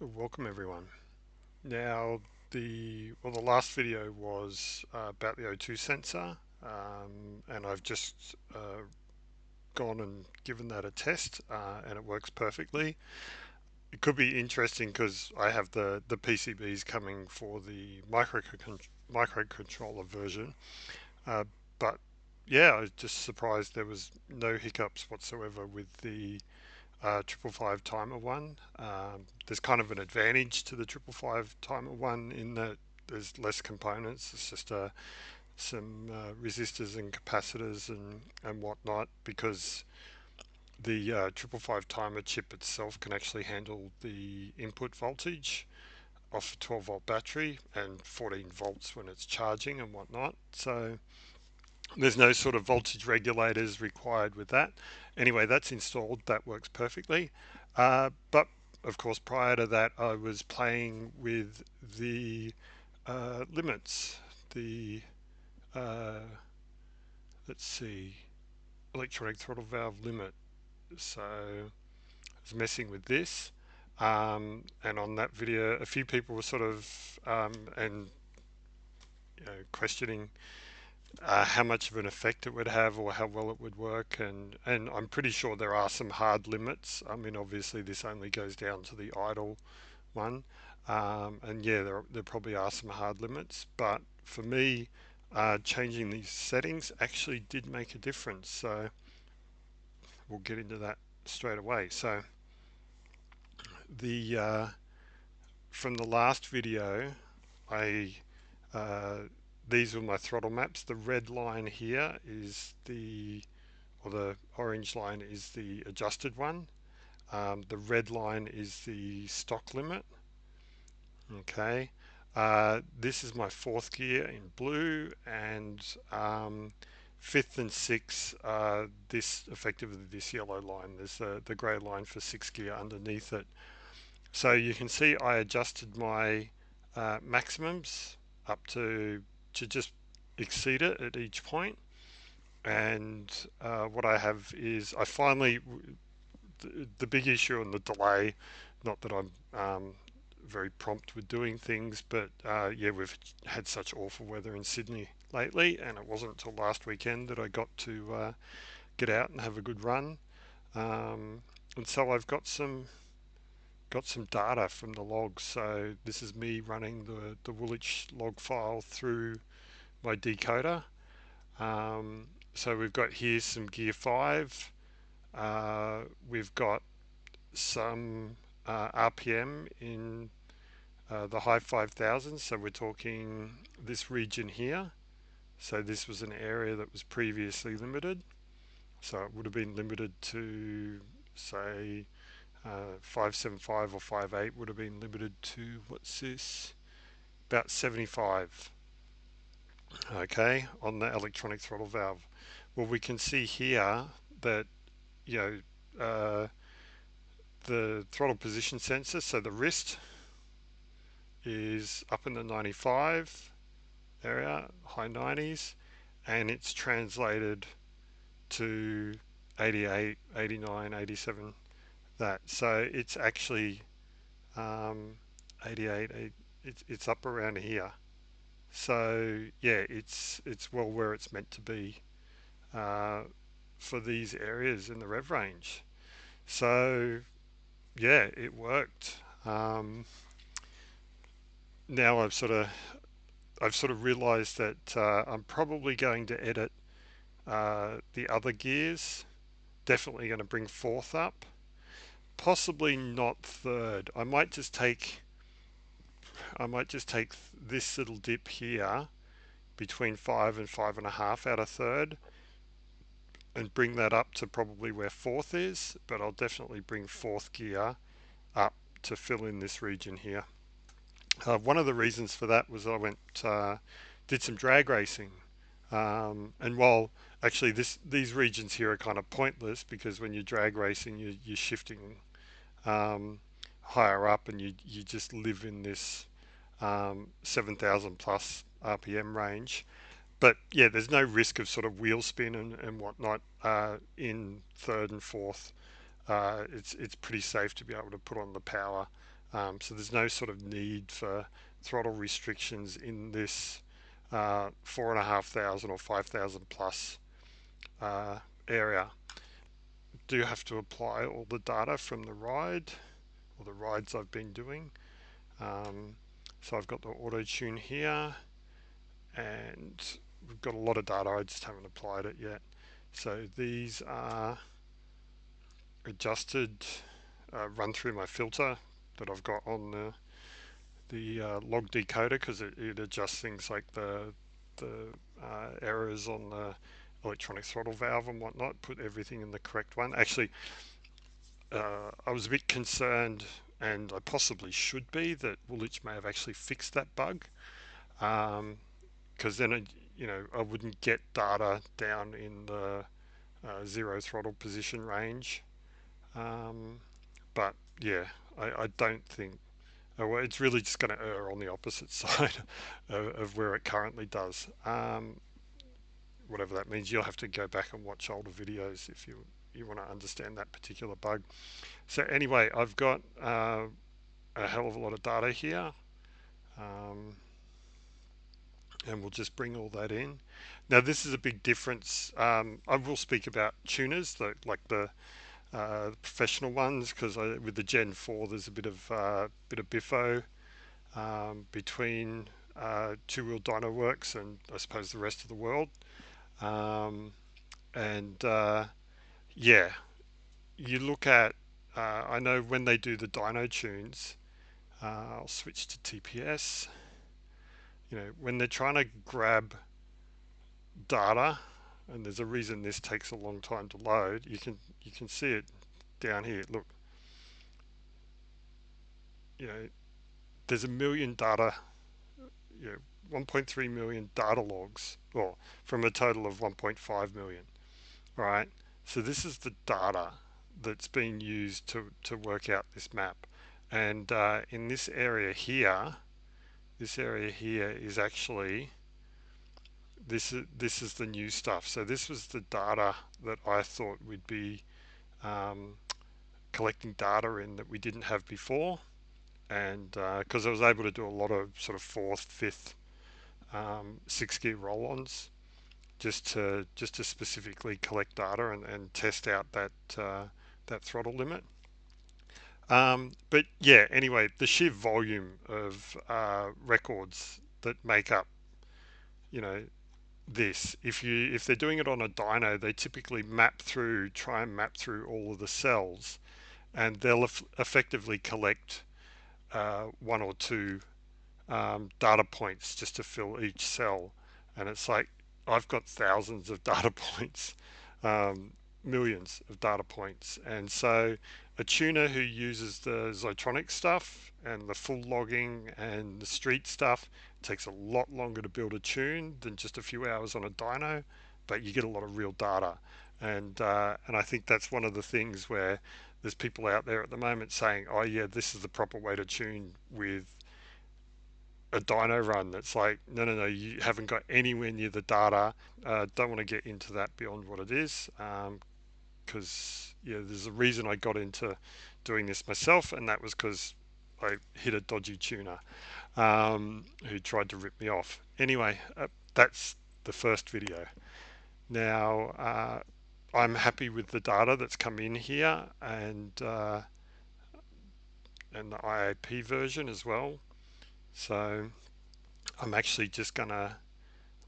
Welcome everyone. Now the last video was about the O2 sensor, and I've just gone and given that a test, and it works perfectly. It could be interesting because I have the PCBs coming for the microcontroller version, uh, but yeah, I was just surprised there was no hiccups whatsoever with the 555 timer one. There's kind of an advantage to the 555 timer one in that there's less components. It's just some resistors and capacitors and whatnot, because the 555 timer chip itself can actually handle the input voltage off a 12 volt battery and 14 volts when it's charging and whatnot. So there's no sort of voltage regulators required with that. Anyway, that's installed. That works perfectly. But of course, prior to that, I was playing with the limits. The uh, let's see, electronic throttle valve limit. So I was messing with this, and on that video, a few people were sort of and questioning how much of an effect it would have or how well it would work, and I'm pretty sure there are some hard limits. I mean, obviously this only goes down to the idle one, and yeah, there probably are some hard limits, but for me, changing these settings actually did make a difference. So we'll get into that straight away. So the from the last video, I uh, these were my throttle maps. The red line here is the orange line is the adjusted one. The red line is the stock limit. Okay. This is my fourth gear in blue, and fifth and sixth, this effectively this yellow line. There's the grey line for sixth gear underneath it. So you can see I adjusted my maximums up to just exceed it at each point. And what I have is I finally, the big issue and the delay, not that I'm very prompt with doing things, but yeah, we've had such awful weather in Sydney lately, and it wasn't until last weekend that I got to get out and have a good run. And so I've got some data from the logs. So this is me running the woolich log file through my decoder. So we've got here some gear 5. We've got some RPM in the high 5,000s. So we're talking this region here. So this was an area that was previously limited. So it would have been limited to, say, 575 or 58 would have been limited to, what's this, about 75, okay, on the electronic throttle valve. Well, we can see here that, you the throttle position sensor, so the wrist is up in the 95 area, high 90s, and it's translated to 88, 89, 87, that. So it's actually 88, it's up around here. So yeah, it's well where it's meant to be uh, for these areas in the rev range. So yeah, it worked. Now I've sort of realised that I'm probably going to edit the other gears. Definitely going to bring fourth up. Possibly not third. I might just take this little dip here between 5 and 5.5 out of third and bring that up to probably where fourth is, but I'll definitely bring fourth gear up to fill in this region here. One of the reasons for that was I did some drag racing, and while actually these regions here are kind of pointless, because when you're drag racing you're shifting higher up, and you just live in this 7,000 plus RPM range. But yeah, there's no risk of sort of wheel spin and whatnot in third and fourth. It's pretty safe to be able to put on the power So there's no sort of need for throttle restrictions in this 4,500 or 5,000 plus area. Do have to apply all the data from the ride or the rides I've been doing. So I've got the auto tune here, and we've got a lot of data. I just haven't applied it yet. So these are adjusted, run through my filter that I've got on the log decoder, because it adjusts things like the errors on the electronic throttle valve and whatnot, put everything in the correct one. Actually, I was a bit concerned, and I possibly should be, that woolich may have actually fixed that bug, because then I wouldn't get data down in the zero throttle position range. But yeah, I don't think. Well, it's really just going to err on the opposite side of where it currently does. Whatever that means, you'll have to go back and watch older videos if you want to understand that particular bug. So anyway, I've got a hell of a lot of data here, um, and we'll just bring all that in. Now this is a big difference. I will speak about tuners, like the professional ones, because with the Gen 4 there's a bit of biffo between two-wheel dyno works and I suppose the rest of the world. Um, and yeah, you look at, I know when they do the dyno tunes, I'll switch to TPS. When they're trying to grab data, and there's a reason this takes a long time to load, you can see it down here. Look, you know, there's a million data, 1.3 million data logs, or from a total of 1.5 million, right? So this is the data that's being used to work out this map. And in this area here is actually, this is the new stuff. So this was the data that I thought we'd be um, collecting data in that we didn't have before. And because I was able to do a lot of sort of fourth, fifth, sixth gear roll-ons, just to specifically collect data and test out that throttle limit. But yeah, anyway, the sheer volume of records that make up, you know, this. If they're doing it on a dyno, they typically try and map through all of the cells, and they'll effectively collect one or two data points just to fill each cell. And it's like, I've got thousands of data points, um, millions of data points. And so a tuner who uses the Zotronic stuff and the full logging and the street stuff takes a lot longer to build a tune than just a few hours on a dyno, but you get a lot of real data. And I think that's one of the things where there's people out there at the moment saying, oh yeah, this is the proper way to tune with a dyno run. That's like, no, no, no, you haven't got anywhere near the data. Don't want to get into that beyond what it is, because yeah, there's a reason I got into doing this myself, and that was because I hit a dodgy tuner who tried to rip me off. Anyway, that's the first video. Now I'm happy with the data that's come in here, and the IAP version as well. So I'm actually just gonna,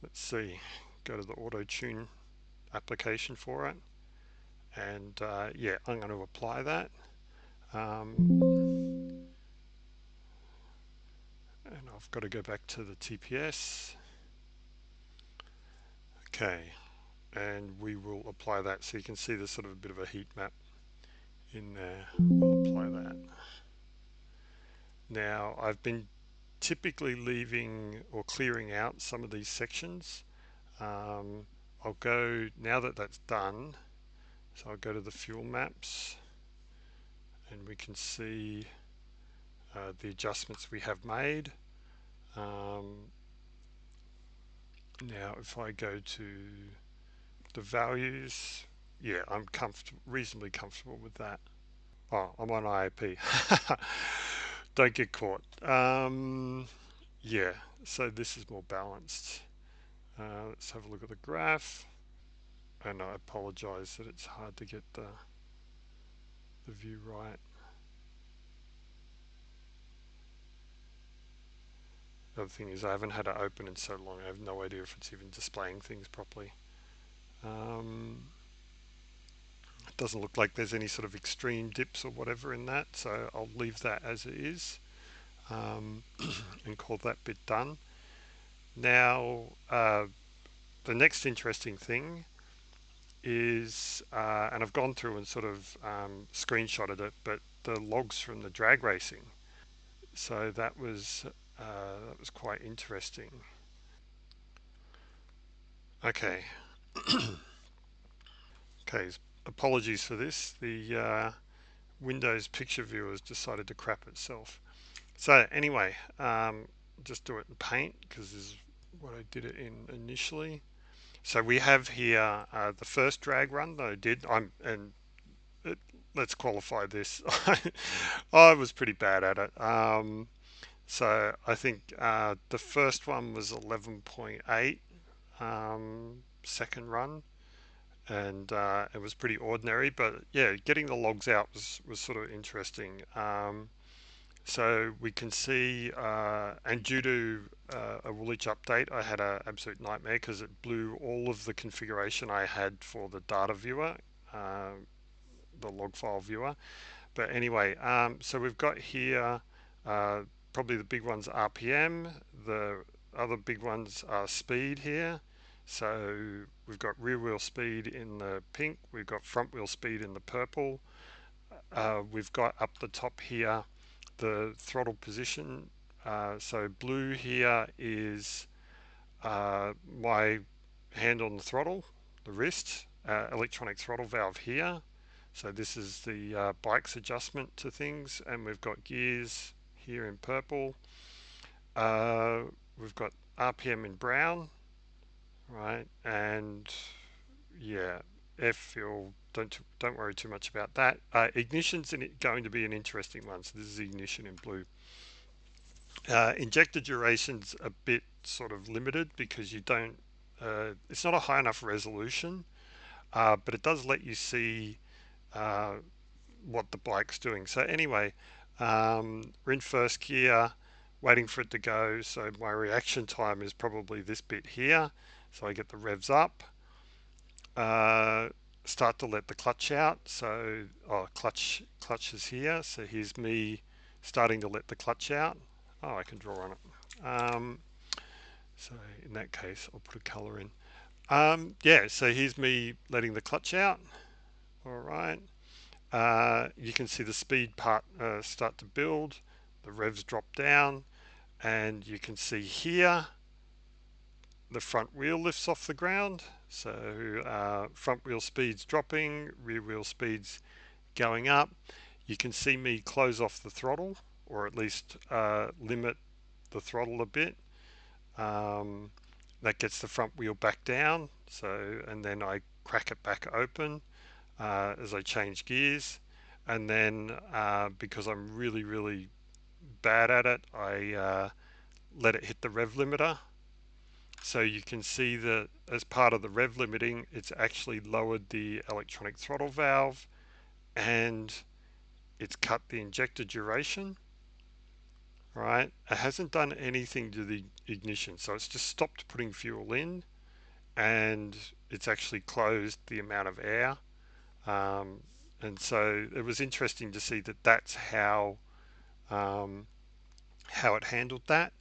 let's see, go to the auto tune application for it, and yeah, I'm going to apply that, and I've got to go back to the TPS. Okay, and we will apply that, so you can see there's sort of a bit of a heat map in there. We'll apply that. Now I've been typically leaving or clearing out some of these sections. I'll go, now that that's done, so I'll go to the fuel maps, and we can see the adjustments we have made. Now if I go to the values, yeah, I'm reasonably comfortable with that. Oh, I'm on IAP. Don't get caught. Yeah, so this is more balanced. Let's have a look at the graph. And I apologize that it's hard to get the view right. The other thing is I haven't had it open in so long. I have no idea if it's even displaying things properly. It doesn't look like there's any sort of extreme dips or whatever in that, so I'll leave that as it is, and call that bit done. Now, the next interesting thing is, and I've gone through and sort of screenshotted it, but the logs from the drag racing. So that was quite interesting. Okay, okay. Apologies for this. The Windows picture viewer has decided to crap itself. So anyway, just do it in Paint because this is what I did it in initially. So we have here the first drag run that I did. It, let's qualify this. I was pretty bad at it. So I think the first one was 11.8 second run, and it was pretty ordinary. But yeah, getting the logs out was sort of interesting. So we can see, and due to a woolich update, I had an absolute nightmare because it blew all of the configuration I had for the data viewer, uh, the log file viewer. But anyway, so we've got here uh, probably the big ones RPM, the other big ones are speed here. So we've got rear wheel speed in the pink, we've got front wheel speed in the purple, we've got up the top here the throttle position. So blue here is my hand on the throttle, the wrist, electronic throttle valve here. So this is the bike's adjustment to things, and we've got gears here in purple. Uh, we've got RPM in brown, right? And yeah, F fuel. Don't worry too much about that. Ignition's going to be an interesting one. So this is ignition in blue. Injector duration's a bit sort of limited because you don't. It's not a high enough resolution, but it does let you see uh, what the bike's doing. So anyway, we're in first gear, waiting for it to go. So my reaction time is probably this bit here. So I get the revs up, uh, start to let the clutch out. So clutch is here. So here's me starting to let the clutch out. Oh, I can draw on it. So in that case, I'll put a color in. Yeah, so here's me letting the clutch out. All right. You can see the speed part start to build, the revs drop down, and you can see here the front wheel lifts off the ground. So front wheel speed's dropping, rear wheel speed's going up. You can see me close off the throttle, or at least limit the throttle a bit. That gets the front wheel back down. So, and then I crack it back open as I change gears. And then because I'm really bad at it, I let it hit the rev limiter. So you can see that as part of the rev limiting, it's actually lowered the electronic throttle valve and it's cut the injector duration, right? It hasn't done anything to the ignition. So it's just stopped putting fuel in and it's actually closed the amount of air. Um, and so it was interesting to see that that's um, how it handled that.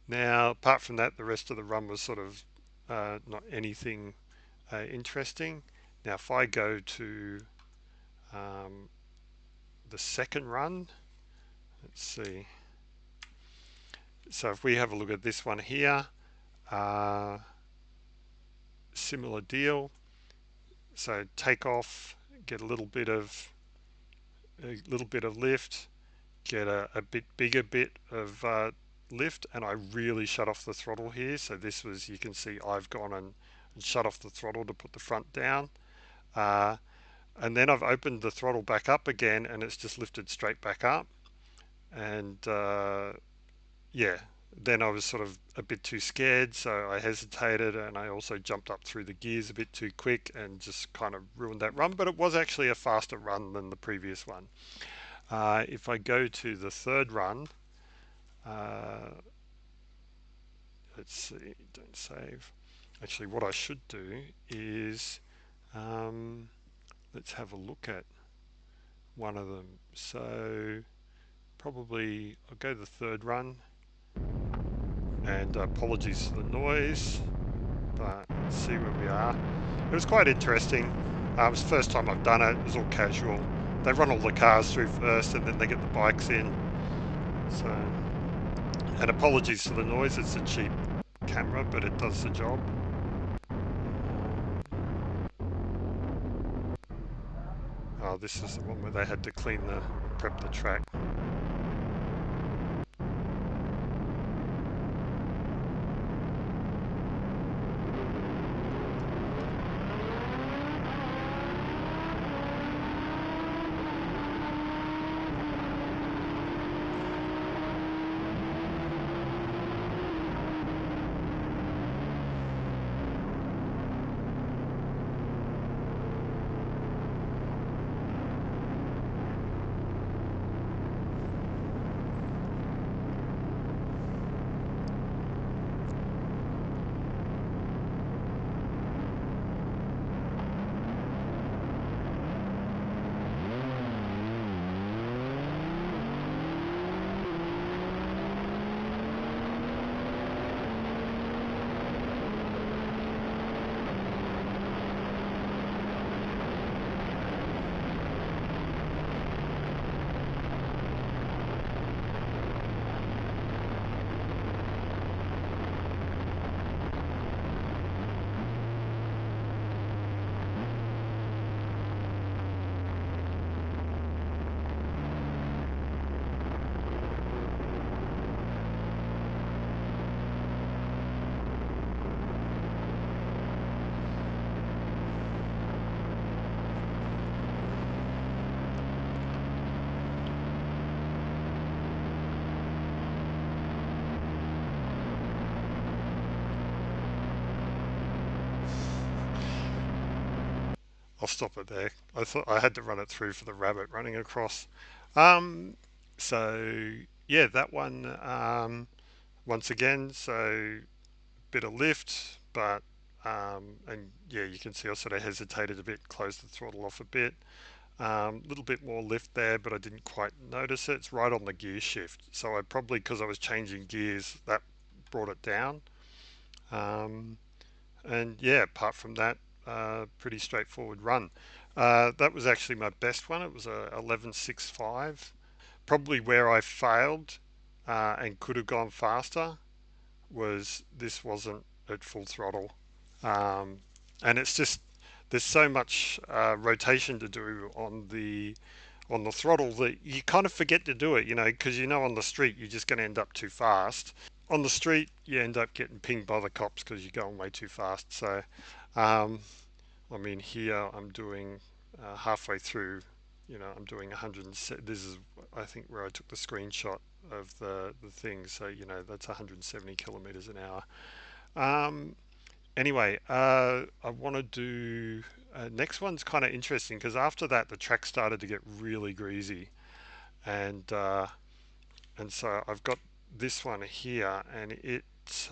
Now, apart from that, the rest of the run was sort of not anything interesting. Now, if I go to um, the second run, let's see. So if we have a look at this one here, uh, similar deal. So take off, get a little bit of lift, get a bit bigger bit of lift, and I really shut off the throttle here. So this was, you can see I've gone and shut off the throttle to put the front down. And then I've opened the throttle back up again and it's just lifted straight back up. and yeah, then I was sort of a bit too scared, so I hesitated, and I also jumped up through the gears a bit too quick and just kind of ruined that run. But it was actually a faster run than the previous one. If I go to the third run, uh, let's see, don't save. Actually, what I should do is um, let's have a look at one of them. So probably I'll go to the third run, and apologies for the noise, but let's see where we are. It was quite interesting. It was the first time I've done it. It was all casual. They run all the cars through first, and then they get the bikes in. So, and apologies for the noise. It's a cheap camera, but it does the job. Oh, this is the one where they had to prep the track. I'll stop it there. I thought I had to run it through for the rabbit running across. Um, so yeah, that one once again. So bit of lift, but and yeah, you can see I sort of hesitated a bit, closed the throttle off a bit. Little bit more lift there, but I didn't quite notice it. It's right on the gear shift, so I probably, because I was changing gears, that brought it down. Um, and yeah, apart from that, pretty straightforward run. That was actually my best one. It was a 11.65. Probably where I failed and could have gone faster was this wasn't at full throttle. Um, and it's just there's so much rotation to do on the throttle that you kind of forget to do it, because on the street you're just going to end up too fast. On the street you end up getting pinged by the cops because you're going way too fast. So, um, I mean, here I'm doing halfway through. I'm doing 100. This is, I think, where I took the screenshot of the thing. So that's 170 kilometers an hour. Um, Anyway, I want to do next one's kind of interesting because after that the track started to get really greasy, and so I've got this one here, and it's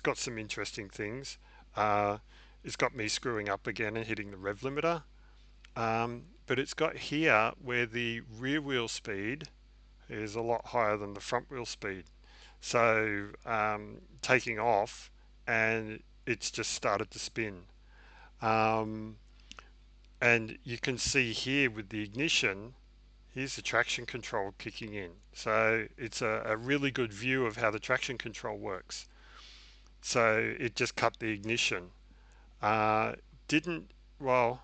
got some interesting things. Uh, it's got me screwing up again and hitting the rev limiter, but it's got here where the rear wheel speed is a lot higher than the front wheel speed. So taking off, and it's just started to spin. Um, and you can see here with the ignition, here's the traction control kicking in. So it's a really good view of how the traction control works. So it just cut the ignition. Didn't, well,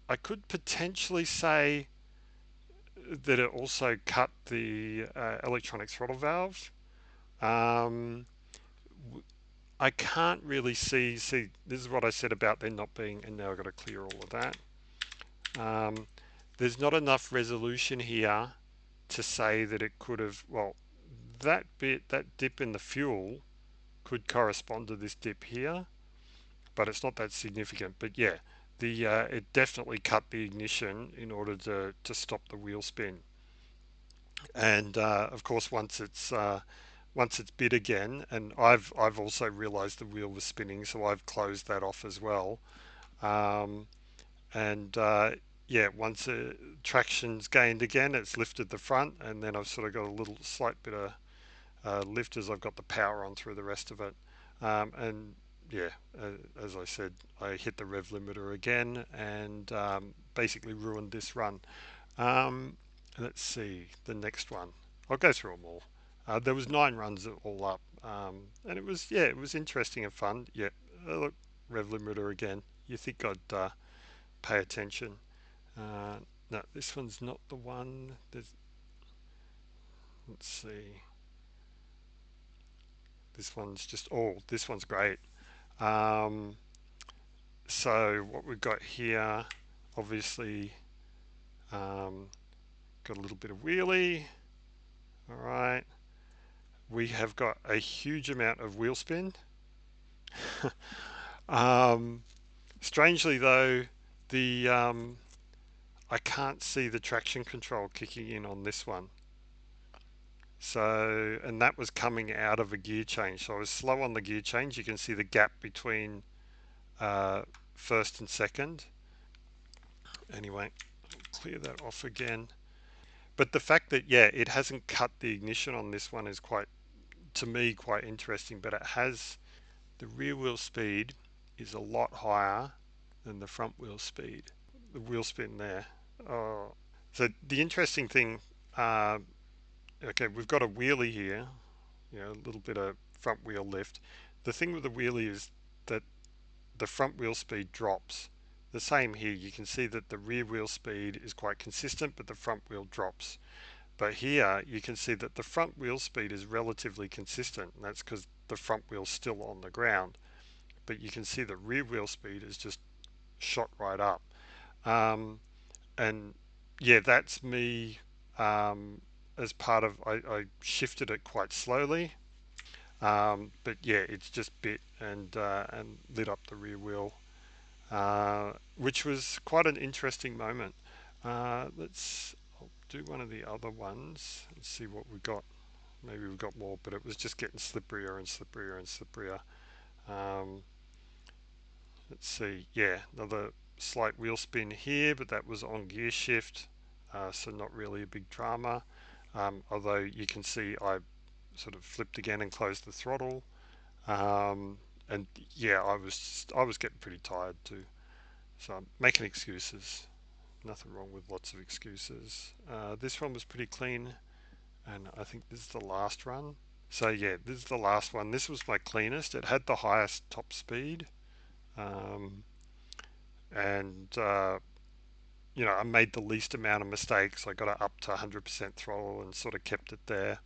I could potentially say that it also cut the electronic throttle valve. Um, I can't really see, this is what I said about there not being, and now I've got to clear all of that. There's not enough resolution here to say that it could have, well, that bit, that dip in the fuel could correspond to this dip here, but it's not that significant. But yeah, the it definitely cut the ignition in order to stop the wheel spin. And of course, once it's bid again, and I've also realized the wheel was spinning, so I've closed that off as well. Um, and yeah, once traction's gained again, it's lifted the front, and then I've sort of got a little slight bit of lift as I've got the power on through the rest of it. And yeah, as I said, I hit the rev limiter again and basically ruined this run. Um, let's see the next one. I'll go through them all. There was 9 runs all up, and it was, yeah, it was interesting and fun. Yeah, look, rev limiter again. You think I'd pay attention? Uh, no, this one's not the one. Let's see. This one's just, oh, this one's great. Um, so what we've got here, obviously, got a little bit of wheelie. All right. We have got a huge amount of wheel spin. um, Strangely though, the I can't see the traction control kicking in on this one. So, and that was coming out of a gear change. So I was slow on the gear change. You can see the gap between uh, first and second. Anyway, clear that off again. But the fact that, yeah, it hasn't cut the ignition on this one is quite, to me, quite interesting. But it has, the rear wheel speed is a lot higher than the front wheel speed. The wheel spin there. Oh. So the interesting thing, uh, okay, we've got a wheelie here, you know, a little bit of front wheel lift. The thing with the wheelie is that the front wheel speed drops. The same here, you can see that the rear wheel speed is quite consistent, but the front wheel drops. But here you can see that the front wheel speed is relatively consistent, and that's because the front wheel's still on the ground. But you can see the rear wheel speed is just shot right up. Um, and yeah, that's me as part of, I shifted it quite slowly. But yeah, it's just bit and lit up the rear wheel, which was quite an interesting moment. I'll do one of the other ones and see what we got. Maybe we've got more, but it was just getting slipperier and slipperier and slipperier. Um, let's see, yeah, another slight wheel spin here, but that was on gear shift, so not really a big drama. Although you can see I sort of flipped again and closed the throttle. Um, and yeah, I was getting pretty tired too. So I'm making excuses. Nothing wrong with lots of excuses. This one was pretty clean, and I think this is the last run. So yeah, this is the last one. This was my cleanest. It had the highest top speed, um, and you know, I made the least amount of mistakes. I got it up to 100% throttle and sort of kept it there.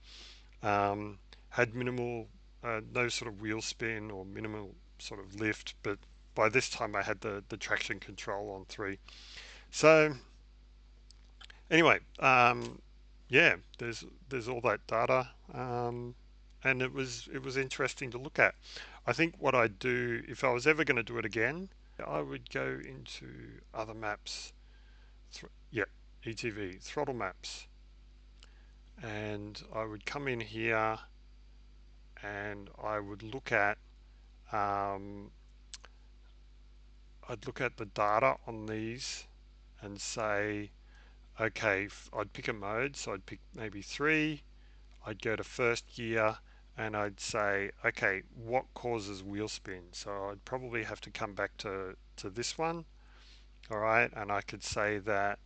Had minimal, no sort of wheel spin or minimal sort of lift, but by this time I had the traction control on 3. So anyway, yeah, there's all that data, and it was interesting to look at. I think what I'd do if I was ever going to do it again, I would go into other maps. Yep, ETV throttle maps, and I would come in here and I would um, I'd look at the data on these and say, okay, I'd pick a mode, so I'd pick maybe 3. I'd go to first gear and I'd say, okay, what causes wheel spin? So I'd probably have to come back to this one, all right, and I could say that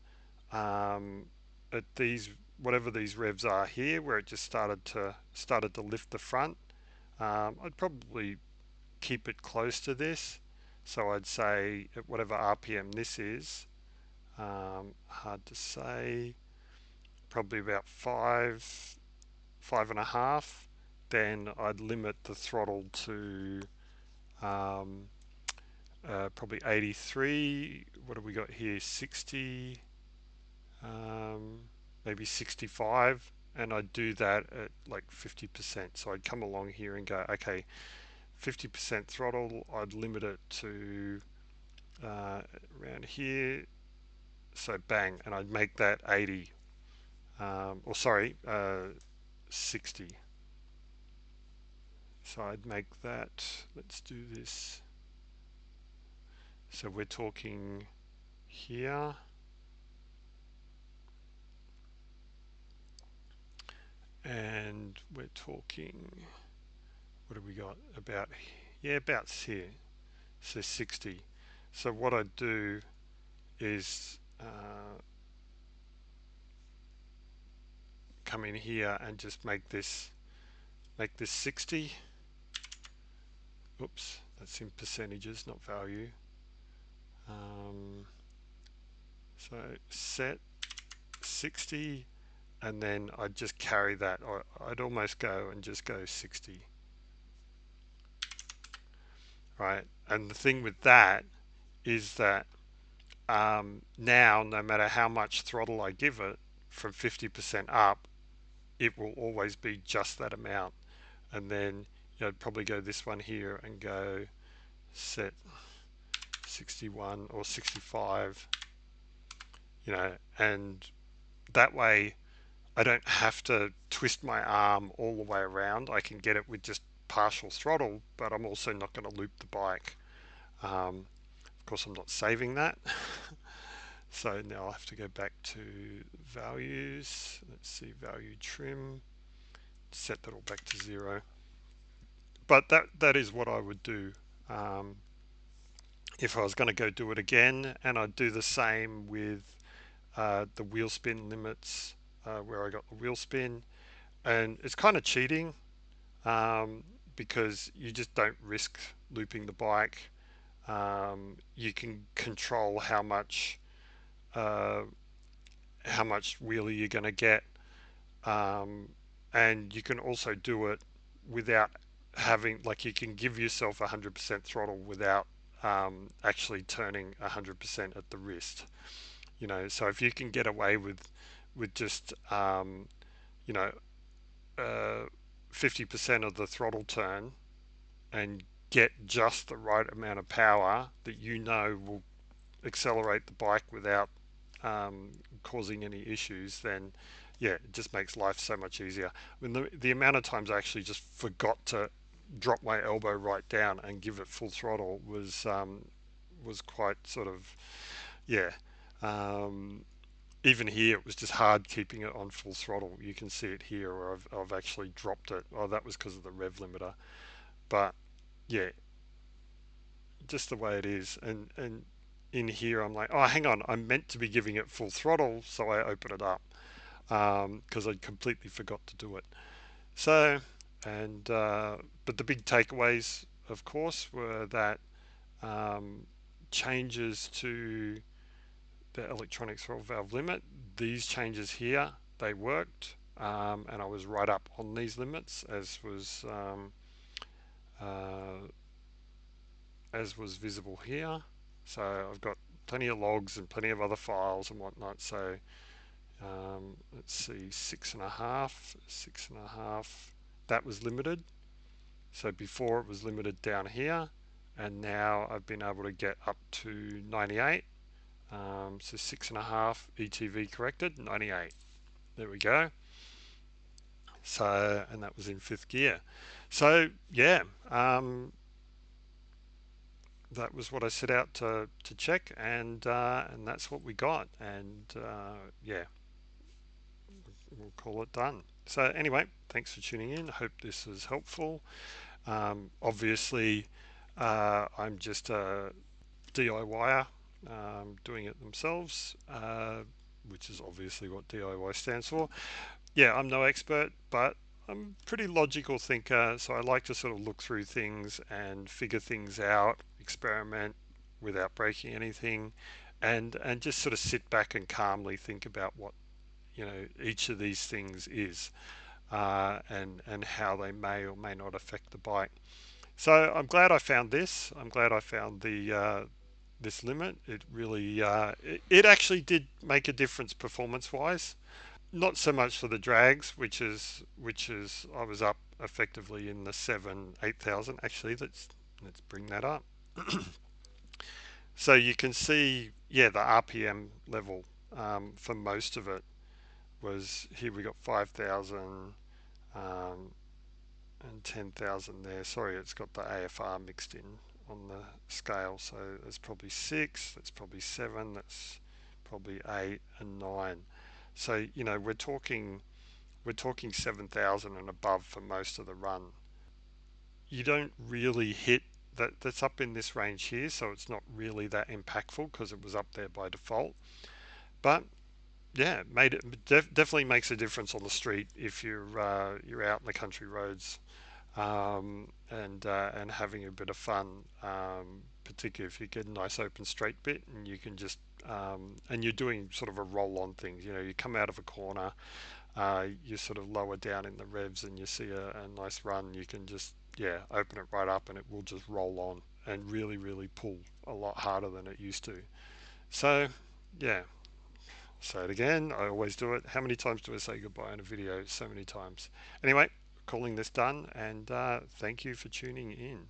um, at these, whatever these revs are here, where it just started to lift the front, I'd probably keep it close to this. So I'd say at whatever RPM this is, hard to say, probably about 5.5. Then I'd limit the throttle to um, probably 83. What have we got here? 60. Um, maybe 65, and I'd do that at like 50%. So I'd come along here and go, okay, 50% throttle, I'd limit it to around here. So bang, and I'd make that 80, or sorry, 60. So I'd make that, let's do this. So we're talking here, and we're talking, what have we got? About, yeah, about here. So 60. So what I'd do is come in here and just make this 60. Oops, that's in percentages, not value. So set 60, and then I'd just carry that, or I'd almost go and just go 60, right? And the thing with that is that now, no matter how much throttle I give it, from 50% up, it will always be just that amount. And then I'd probably go this one here and go set 61 or 65, and that way I don't have to twist my arm all the way around. I can get it with just partial throttle, but I'm also not going to loop the bike. Of course, I'm not saving that. So now I'll have to go back to values. Let's see, value trim, set that all back to 0. But that is what I would do if I was going to go do it again. And I'd do the same with the wheel spin limits, where I got the wheel spin. And it's kind of cheating because you just don't risk looping the bike. You can control uh, how much wheelie you're going to get, um, and you can also do it without having, like, you can give yourself 100% throttle without actually turning 100% at the wrist. So if you can get away with just you know 50% of the throttle turn and get just the right amount of power that will accelerate the bike without causing any issues, then yeah, it just makes life so much easier. I mean, the amount of times I actually just forgot to drop my elbow right down and give it full throttle was quite sort of, yeah. Um, Even here, it was just hard keeping it on full throttle. You can see it here where I've actually dropped it. Oh, that was because of the rev limiter. But yeah, just the way it is. And in here, I'm like, oh, hang on, I'm meant to be giving it full throttle, so I open it up because I completely forgot to do it. So, and but the big takeaways, of course, were that um, changes to the electronic throttle valve limit, these changes here, they worked, and I was right up on these limits, uh, as was visible here. So I've got plenty of logs and plenty of other files and whatnot. So let's see, 6.5, 6.5. That was limited. So before it was limited down here, and now I've been able to get up to 98. So 6.5 ETV corrected, 98. There we go. So, and that was in 5th gear. So yeah, that was what I set out to check, and that's what we got. And yeah, we'll call it done. So anyway, thanks for tuning in. I hope this was helpful. Obviously, I'm just a DIYer doing it themselves, which is obviously what DIY stands for. Yeah, I'm no expert, but I'm a pretty logical thinker, so I like to sort of look through things and figure things out, experiment without breaking anything, and just sort of sit back and calmly think about what each of these things is, and how they may or may not affect the bike. So I'm glad I found this. I'm glad I found the this limit. It really it actually did make a difference performance wise. Not so much for the drags, which is I was up effectively in the 7-8,000. Actually, let's bring that up. So you can see, yeah, the RPM level for most of it was here. We got 5,000 um, and 10,000 there. Sorry, it's got the AFR mixed in on the scale. So there's probably 6, that's probably 7, that's probably 8 and 9. So we're talking 7,000 and above for most of the run. You don't really hit that. That's up in this range here, so it's not really that impactful because it was up there by default. But yeah, made it definitely makes a difference on the street if you're out in the country roads, and having a bit of fun, particularly if you get a nice open straight bit and you can just and you're doing sort of a roll on thing. You come out of a corner, you sort of lower down in the revs and you see a nice run. You can just, yeah, open it right up and it will just roll on and really, really pull a lot harder than it used to. So yeah, say it again. I always do it. How many times do I say goodbye in a video? So many times. Anyway, calling this done, and thank you for tuning in.